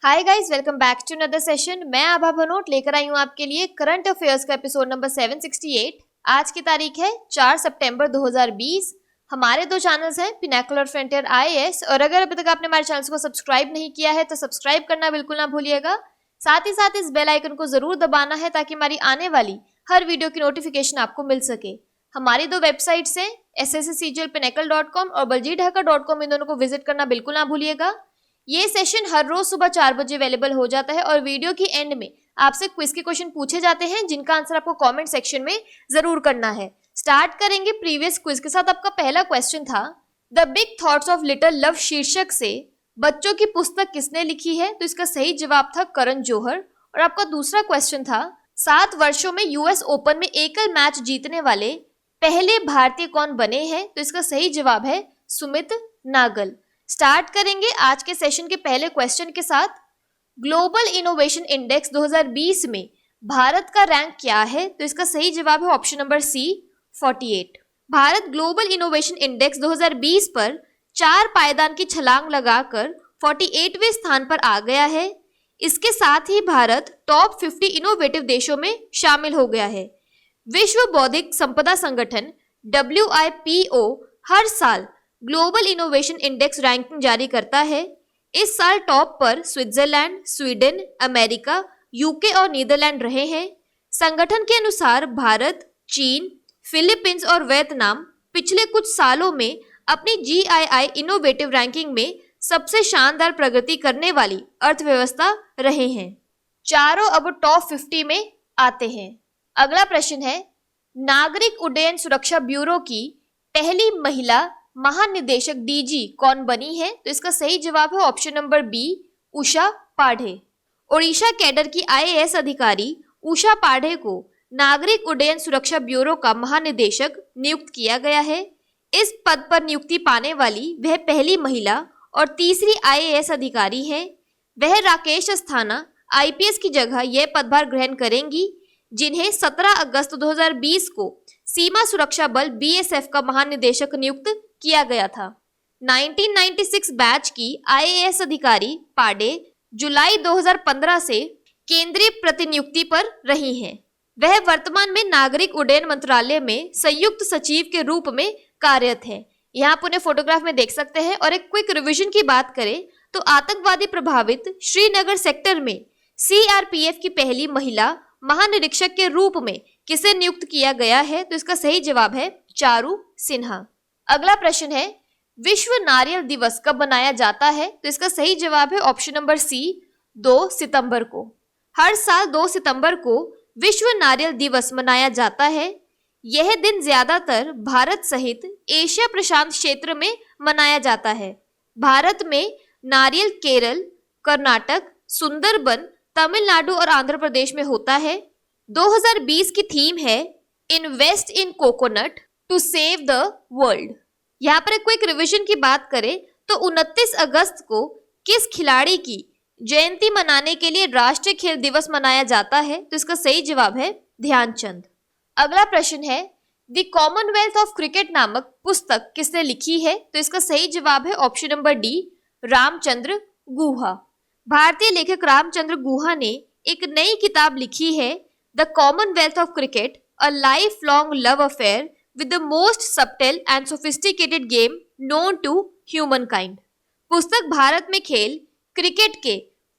Hi guys, welcome back to another session. मैं आभा भनोट लेकर आई हूँ आपके लिए करंट अफेयर्स का एपिसोड नंबर 768। आज की तारीख है 4 सितंबर 2020। हमारे दो चैनल्स हैं, पिनाकल और फ्रंटियर IAS, और अगर अभी तक आपने हमारे चैनल को सब्सक्राइब नहीं किया है तो सब्सक्राइब करना बिल्कुल ना भूलिएगा। साथ ही साथ इस बेल आइकन को जरूर दबाना है ताकि हमारी आने वाली हर वीडियो की नोटिफिकेशन आपको मिल सके। हमारी दो वेबसाइट्स हैं sscglpinacle.com और baljeetdhaka.com, इन दोनों को विजिट करना बिल्कुल ना भूलिएगा। ये सेशन हर रोज सुबह 4 बजे अवेलेबल हो जाता है और वीडियो की एंड में आपसे क्विज के क्वेश्चन पूछे जाते हैं जिनका आंसर आपको कमेंट सेक्शन में जरूर करना है। स्टार्ट करेंगे प्रीवियस क्विज के साथ। आपका पहला क्वेश्चन था, the big thoughts of little love शीर्षक से बच्चों की पुस्तक किसने लिखी है? तो इसका सही जवाब था करण जौहर। और आपका दूसरा क्वेश्चन था, 7 वर्षों में US ओपन में एकल मैच जीतने वाले पहले भारतीय कौन बने हैं? तो इसका सही जवाब है सुमित नागल। स्टार्ट करेंगे आज के सेशन के पहले क्वेश्चन के साथ। ग्लोबल इनोवेशन इंडेक्स 2020 में भारत का रैंक क्या है? तो इसका सही जवाब है option number C 48। Bharat global innovation index 2020 पर 4 पायदान की छलांग लगाकर 48वें स्थान पर आ गया है। इसके साथ ही भारत टॉप 50 इनोवेटिव देशों में शामिल हो गया है। विश्व बौद्धिक संपदा संगठन WIPO हर साल ग्लोबल इनोवेशन इंडेक्स रैंकिंग जारी करता है। इस साल टॉप पर स्विट्जरलैंड, स्वीडन, अमेरिका, UK और नीदरलैंड रहे हैं। संगठन के अनुसार भारत, चीन, फिलीपींस और वियतनाम पिछले कुछ सालों में अपनी GII इनोवेटिव रैंकिंग में सबसे शानदार प्रगति करने वाली अर्थव्यवस्था रहे हैं। चारों अब टॉप 50 में आते हैं। अगला प्रश्न है, नागरिक उड्डयन सुरक्षा ब्यूरो की पहली महिला महानिदेशक DG कौन बनी है? तो इसका सही जवाब है option number B Usha पाढ़े। Odisha cadre की IAS अधिकारी उषा पाढ़े को नागरिक उड्डयन सुरक्षा ब्यूरो का महानिदेशक नियुक्त किया गया है। इस पद पर नियुक्ति पाने वाली वह पहली महिला और तीसरी IAS अधिकारी है। वह राकेश अस्थाना IPS की जगह यह पदभार ग्रहण करेंगी, जिन्हें 17 अगस्त 2020 को सीमा सुरक्षा बल BSF का महानिदेशक नियुक्त किया गया था। 1996 बैच की IAS अधिकारी पांडे जुलाई 2015 से केंद्रीय प्रतिनियुक्ति पर रही हैं। वह वर्तमान में नागरिक उड्डयन मंत्रालय में संयुक्त सचिव के रूप में कार्यरत हैं। यहाँ आप उन्हें फोटोग्राफ में देख सकते हैं। और एक क्विक रिवीजन की बात करें तो आतंकवादी प्रभावित श्रीनगर सेक्टर में CRPF की पहली महिला महानिरीक्षक के रूप में किसे नियुक्त किया गया है? तो इसका सही जवाब है चारू सिन्हा। अगला प्रश्न है, विश्व नारियल दिवस कब मनाया जाता है? तो इसका सही जवाब है ऑप्शन नंबर सी 2 सितंबर को। हर साल 2 सितंबर को विश्व नारियल दिवस मनाया जाता है। यह दिन ज्यादातर भारत सहित एशिया प्रशांत क्षेत्र में मनाया जाता है। भारत में नारियल केरल, कर्नाटक, सुंदरबन, तमिलनाडु और आंध्र प्रदेश में होता है। 2020 की थीम है invest in coconut to save the world. यहाँ पर एक क्विक रिवीजन की बात करें तो 29 अगस्त को किस खिलाड़ी की जयंती मनाने के लिए राष्ट्रीय खेल दिवस मनाया जाता है? तो इसका सही जवाब है ध्यानचंद। अगला प्रश्न है, द कॉमनवेल्थ ऑफ क्रिकेट नामक पुस्तक किसने लिखी है? तो इसका सही जवाब है option number D Ramachandra Guha. भारतीय लेखक रामचंद्र गुहा ने एक नई किताब लिखी है, the commonwealth of cricket, a life long love affair with the most subtle and sophisticated game known to humankind। पुस्तक भारत में खेल क्रिकेट के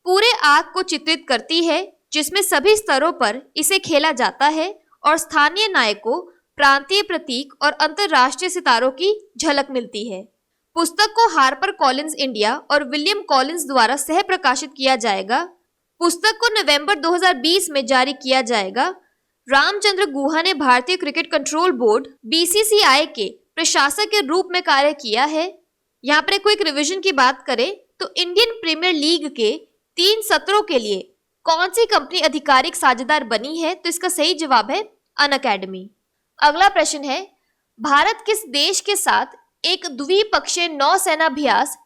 पूरे आर्क को चित्रित करती है, जिसमें सभी स्तरों पर इसे खेला जाता है और स्थानीय नायकों, प्रांतीय प्रतीक और अंतरराष्ट्रीय सितारों की झलक मिलती है। पुस्तक को हार्पर कॉलिंस इंडिया और विलियम कॉलिंस द्वारा सह प्रकाशित किया जाएगा। पुस्तक को नवंबर 2020 में जारी किया जाएगा। रामचंद्र गुहा ने भारतीय क्रिकेट कंट्रोल बोर्ड BCCI के प्रशासक के रूप में कार्य किया है। यहाँ पर एक क्विक रिवीजन की बात करें तो इंडियन प्रीमियर लीग के 3 सत्रों के लिए कौन सी कंपनी आधिकारिक साझेदार बनी है? तो इसका सही जवाब है अनअकैडमी। अगला प्रश्न है, भारत किस देश के साथ एक द्विपक्षीय नौसेना अभ्यास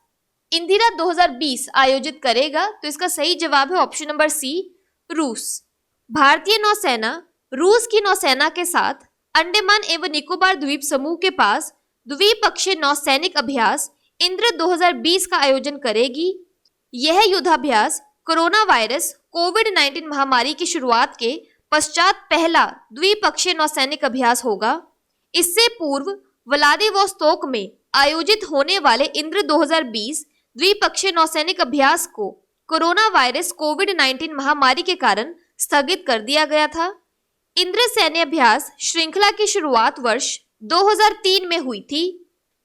इंदिरा 2020 आयोजित करेगा? तो इसका सही जवाब है ऑप्शन नंबर सी रूस। भारतीय नौसेना रूस की नौसेना के साथ अंडमान एवं निकोबार द्वीप समूह के पास द्विपक्षीय नौसैनिक अभ्यास इंद्र 2020 का आयोजन करेगी। यह युद्धाभ्यास कोरोना वायरस कोविड-19 महामारी की शुरुआत के पश्चात पहला द्विपक्षीय नौसैनिक अभ्यास होगा। इससे पूर्व व्लादिवोस्तोक में आयोजित होने वाले इंद्र 2020 द्विपक्षीय नौसैनिक अभ्यास को कोरोना वायरस कोविड-19 महामारी के कारण स्थगित कर दिया गया था। इंद्र सैन्य अभ्यास श्रृंखला की शुरुआत वर्ष 2003 में हुई थी।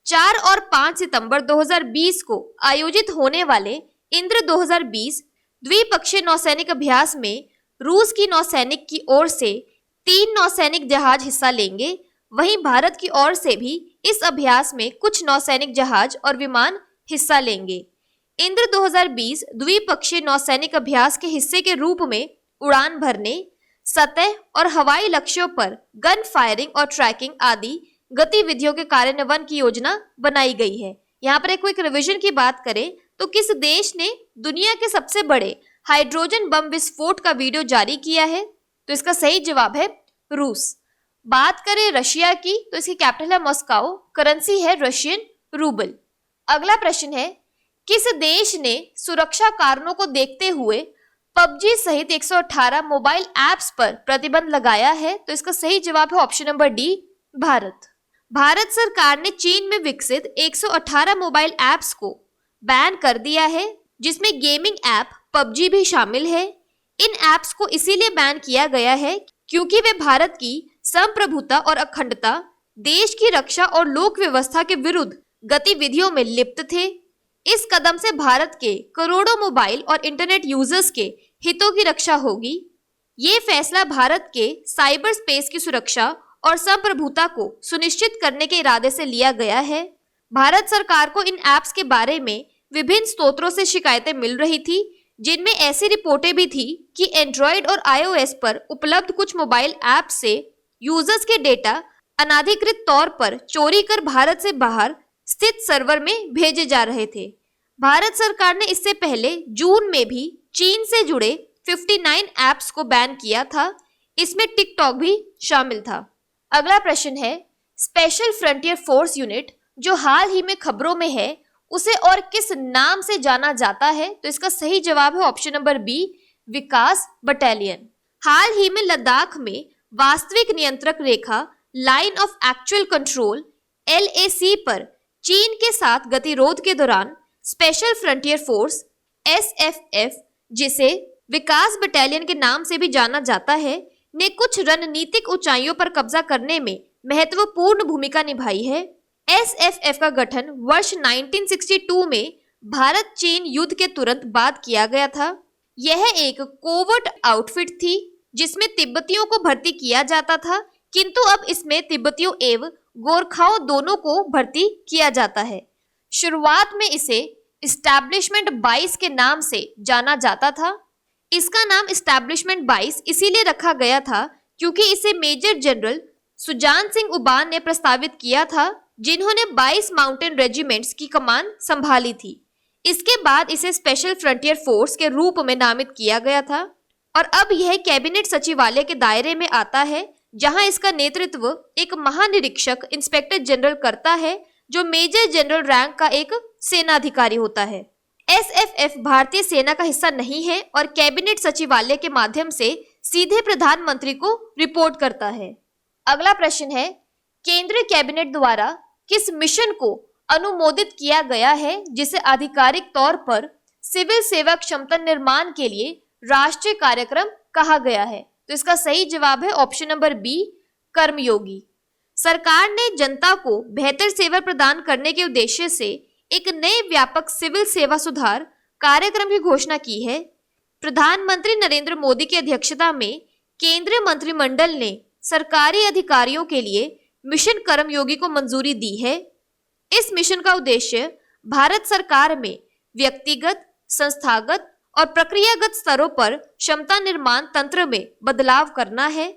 4 और 5 सितंबर 2020 को आयोजित होने वाले इंद्र 2020 द्विपक्षीय नौसैनिक अभ्यास में रूस की नौसैनिक की ओर से 3 नौसैनिक जहाज हिस्सा लेंगे। वहीं भारत की ओर से भी इस अभ्यास में कुछ नौसैनिक जहाज और विमान हिस्सा लेंगे। इंद्र 2020 द्विपक्षीय नौसैनिक अभ्यास के हिस्से के रूप में उड़ान भरने, सतह और हवाई लक्ष्यों पर गन फायरिंग और ट्रैकिंग आदि गतिविधियों के कार्यान्वयन की योजना बनाई गई है। यहाँ पर एक क्विक रिवीजन की बात करें तो किस देश ने दुनिया के सबसे बड़े हाइड्रोजन बम विस्फोट का वीडियो जारी किया है? तो इसका सही जवाब है रूस। बात करें रशिया की तो इसकी कैपिटल है मॉस्को, करेंसी है रशियन रूबल। अगला प्रश्न है, किस देश ने सुरक्षा कारणों को देखते हुए पबजी सहित 118 मोबाइल ऐप्स पर प्रतिबंध लगाया है? तो इसका सही जवाब है option number D, Bharat. Bharat सरकार ने चीन में विकसित 118 मोबाइल ऐप्स को बैन कर दिया है, जिसमें गेमिंग ऐप पबजी भी शामिल है। इन ऐप्स को इसीलिए बैन किया गया है क्योंकि वे भारत की संप्रभुता और अखंडता, देश की रक्षा और लोक व्यवस्था के विरुद्ध गतिविधियों में लिप्त थे। इस कदम से भारत के करोड़ों मोबाइल और इंटरनेट यूजर्स के हितों की रक्षा होगी। ये फैसला भारत के साइबर स्पेस की सुरक्षा और संप्रभुता को सुनिश्चित करने के इरादे से लिया गया है। भारत सरकार को इन ऐप्स के बारे में विभिन्न स्रोतों से शिकायतें मिल रही थी, जिनमें ऐसी रिपोर्टें भी थी कि एंड्रॉयड और iOS पर उपलब्ध कुछ मोबाइल ऐप से यूजर्स के डेटा अनाधिकृत तौर पर चोरी कर भारत से बाहर स्थित सर्वर में भेजे जा रहे थे। भारत सरकार ने इससे पहले जून में भी चीन से जुड़े 59 ऐप्स को बैन किया था। इसमें टिकटॉक भी शामिल था। अगला प्रश्न है, स्पेशल फ्रंटियर फोर्स यूनिट जो हाल ही में खबरों में है, उसे और किस नाम से जाना जाता है? तो इसका सही जवाब है option number B, Vikas battalion. हाल ही में लद्दाख में वास्तविक नियंत्रक रेखा line of actual control LAC पर चीन के साथ गतिरोध के दौरान स्पेशल फ्रंटियर फोर्स SFF, जिसे विकास बटालियन के नाम से भी जाना जाता है, ने कुछ रणनीतिक ऊंचाइयों पर कब्जा करने में महत्वपूर्ण भूमिका निभाई है। SFF का गठन वर्ष 1962 में भारत चीन युद्ध के तुरंत बाद किया गया था। यह एक कोवर्ट आउटफिट थी जिसमें तिब्बतियों को भर्ती किया जाता था, किंतु अब इसमें तिब्बतियों एवं गोरखाओं दोनों को भर्ती किया जाता है। शुरुआत में इसे इस्टेब्लिशमेंट 22 के नाम से जाना जाता था। इसका नाम इस्टेब्लिशमेंट 22 इसीलिए रखा गया था क्योंकि इसे मेजर जनरल सुजान सिंह उबान ने प्रस्तावित किया था, जिन्होंने 22 माउंटेन रेजिमेंट्स की कमान संभाली थी। इसके बाद इसे स्पेशल फ्रंटियर फोर्स के रूप में नामित किया गया था और अब यह कैबिनेट सचिवालय के दायरे में आता है, जहां इसका नेतृत्व एक महानिरीक्षक इंस्पेक्टर जनरल करता है, जो मेजर जनरल रैंक का एक सेनाधिकारी होता है। SFF भारतीय सेना का हिस्सा नहीं है और कैबिनेट सचिवालय के माध्यम से सीधे प्रधानमंत्री को रिपोर्ट करता है। अगला प्रश्न है, केंद्रीय कैबिनेट द्वारा किस मिशन को अनुमोदित किया गया है जिसे आधिकारिक तौर पर सिविल सेवा क्षमता निर्माण के लिए राष्ट्रीय कार्यक्रम कहा गया है? तो इसका सही जवाब है ऑप्शन नंबर बी, कर्मयोगी। सरकार ने जनता को बेहतर सेवा प्रदान करने के उद्देश्य से एक नए व्यापक सिविल सेवा सुधार कार्यक्रम की घोषणा की है। प्रधानमंत्री नरेंद्र मोदी की अध्यक्षता में केंद्रीय मंत्रिमंडल ने सरकारी अधिकारियों के लिए मिशन कर्मयोगी को मंजूरी दी है। इस मिशन का उद्देश्य भारत सरकार में व्यक्तिगत, संस्थागत और प्रक्रियागत स्तरों पर क्षमता निर्माण तंत्र में बदलाव करना है।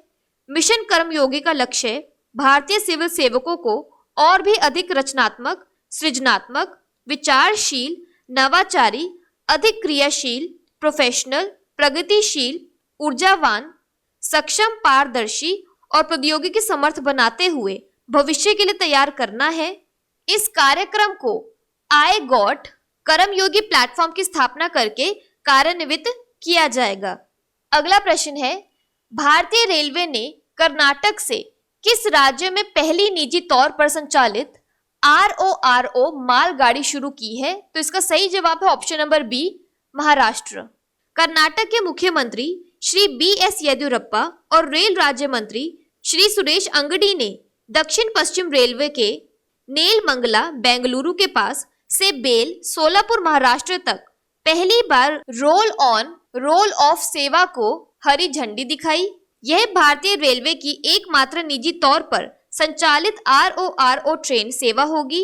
मिशन कर्मयोगी का लक्ष्य भारतीय सिविल सेवकों को और भी अधिक रचनात्मक, सृजनात्मक, विचारशील, नवाचारी, अधिक क्रियाशील, प्रोफेशनल, प्रगतिशील, ऊर्जावान, सक्षम, पारदर्शी और प्रौद्योगिकी समर्थ बनाते हुए भविष्य के लिए तैयार करना है। इस कार्यक्रम को आई गॉट कर्मयोगी प्लेटफॉर्म की स्थापना करके कार्यान्वित किया जाएगा। अगला प्रश्न है, भारतीय रेलवे ने कर्नाटक से किस राज्य में पहली निजी तौर पर संचालित RORO मालगाड़ी शुरू की है? तो इसका सही जवाब है option number B, Maharashtra. Karnataka के मुख्यमंत्री श्री BS येदियुरप्पा और रेल राज्य मंत्री श्री सुरेश अंगडी ने दक्षिण पश्चिम रेलवे के नेलमंगला बेंगलुरु के पास से बेल सोलापुर महाराष्ट्र तक पहली बार रोल ऑन रोल ऑफ सेवा को हरी झंडी दिखाई। यह भारतीय रेलवे की एकमात्र निजी तौर पर संचालित RORO ट्रेन सेवा होगी।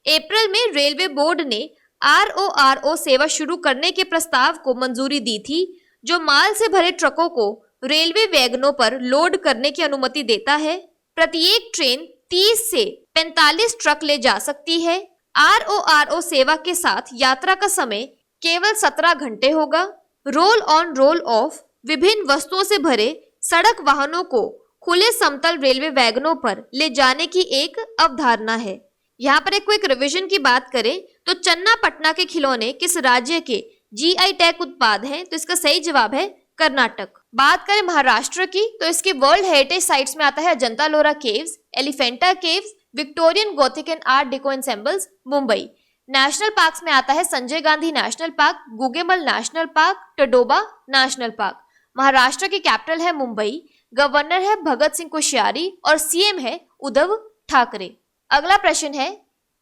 अप्रैल में रेलवे बोर्ड ने RORO सेवा शुरू करने के प्रस्ताव को मंजूरी दी थी, जो माल से भरे ट्रकों को रेलवे वैगनों पर लोड करने की अनुमति देता है। प्रत्येक ट्रेन 30 से 45 ट्रक ले जा सकती है। RORO सेवा के साथ यात्रा का समय केवल 17 घंटे होगा। रोल ऑन रोल ऑफ विभिन्न वस्तुओं से भरे सड़क वाहनों को खुले समतल रेलवे वैगनों पर ले जाने की एक अवधारणा है। यहाँ पर एक क्विक रिवीजन की बात करें तो चन्ना पटना के खिलौने किस राज्य के GI टैग उत्पाद हैं? तो इसका सही जवाब है कर्नाटक। बात करें महाराष्ट्र की तो इसके वर्ल्ड हेरिटेज साइट्स में आता है Ajanta Ellora caves, Elephanta caves, Victorian Gothic and art deco ensembles, Mumbai. National parks में आता है Sanjay Gandhi national park, Gugamal national park, Tadoba national park. Maharashtra की कैपिटल है मुंबई, गवर्नर है भगत सिंह कोश्यारी और CM है उद्धव ठाकरे। अगला प्रश्न है,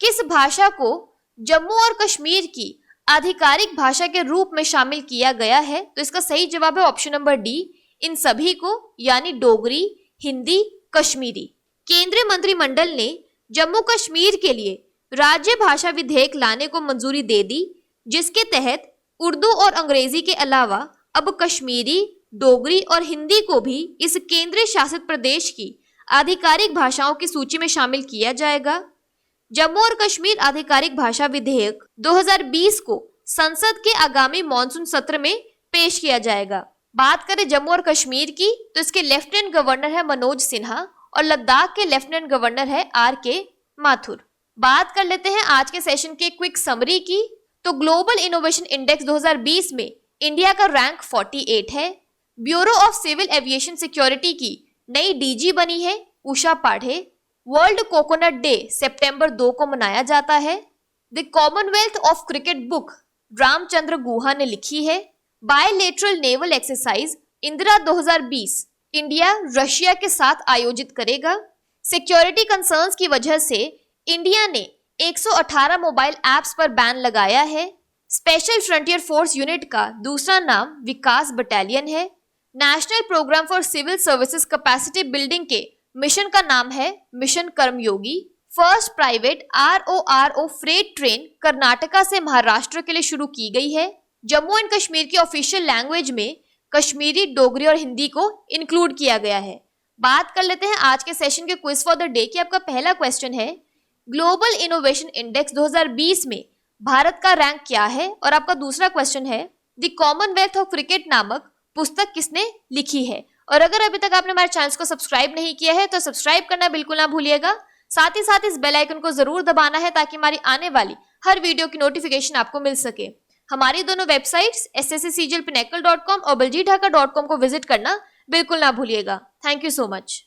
किस भाषा को जम्मू और कश्मीर की आधिकारिक भाषा के रूप में शामिल किया गया है? तो इसका सही जवाब है ऑप्शन नंबर डी, इन सभी को, यानी डोगरी, हिंदी, कश्मीरी। केंद्रीय मंत्रिमंडल ने जम्मू कश्मीर के लिए राज्य भाषा विधेयक लाने को मंजूरी दे दी, जिसके तहत उर्दू और अंग्रेजी के अलावा अब कश्मीरी, डोगरी और हिंदी को भी इस केंद्रीय शासित प्रदेश की आधिकारिक भाषाओं की सूची में शामिल किया जाएगा। जम्मू और कश्मीर आधिकारिक भाषा विधेयक 2020 को संसद के आगामी मॉनसून सत्र में पेश किया जाएगा। बात करें जम्मू और कश्मीर की तो इसके लेफ्टिनेंट गवर्नर है मनोज सिन्हा और लद्दाख के लेफ्टिनेंट गवर्नर है RK माथुर। बात कर लेते हैं आज के सेशन के क्विक समरी की। तो ग्लोबल इनोवेशन इंडेक्स 2020 में इंडिया का रैंक 48 है। Bureau of civil aviation security की नई DG बनी है Usha Padhee. World coconut day सितंबर 2 को मनाया जाता है। The commonwealth of cricket book Ramachandra Guha ने लिखी है। Bilateral naval exercise Indira 2020 India Russia के साथ आयोजित करेगा। सिक्योरिटी कंसर्न्स की वजह से इंडिया ने 118 मोबाइल ऐप्स पर बैन लगाया है। स्पेशल फ्रंटियर फोर्स यूनिट का दूसरा नाम विकास बटालियन है। National programme for civil services capacity building के मिशन का नाम है mission Karmayogi. First private RORO freight train Karnataka से महाराष्ट्र के लिए शुरू की गई है। जम्मू एंड कश्मीर की ऑफिशियल लैंग्वेज में कश्मीरी, डोगरी और हिंदी को इंक्लूड किया गया है। बात कर लेते हैं आज के सेशन के क्विज फॉर द डे की। आपका पहला क्वेश्चन है, ग्लोबल इनोवेशन इंडेक्स 2020 में भारत का रैंक क्या है? और आपका दूसरा क्वेश्चन है, द कॉमनवेल्थ ऑफ क्रिकेट नामक पुस्तक किसने लिखी है? और अगर अभी तक आपने हमारे चैनल को सब्सक्राइब नहीं किया है तो सब्सक्राइब करना बिल्कुल ना भूलिएगा। साथ ही साथ इस बेल आइकन को जरूर दबाना है ताकि हमारी आने वाली हर वीडियो की नोटिफिकेशन आपको मिल सके। हमारी दोनों वेबसाइट्स SSC CGL Pinnacle.com और BaljitDhaka.com को विजिट करना बिल्कुल ना भूलिएगा। Thank you so much.